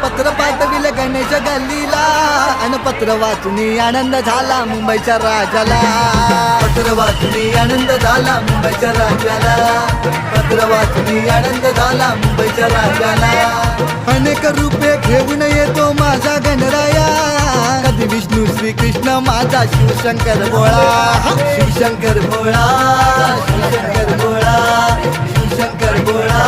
पत्र पाठविले गणेश गल्लीला आणि पत्र वाचून आनंद झाला मुंबईच्या राजाला. पत्र वाचून आनंद झाला मुंबईच्या राजाला. पत्र वाचून आनंद झाला मुंबईच्या राजाला. अनेक रूपे घेऊन येतो माझा गणराया, कधी विष्णू श्रीकृष्ण माझा शिवशंकर भोळा. शिवशंकर भोळा, शिवशंकर भोळा, शिवशंकर भोळा.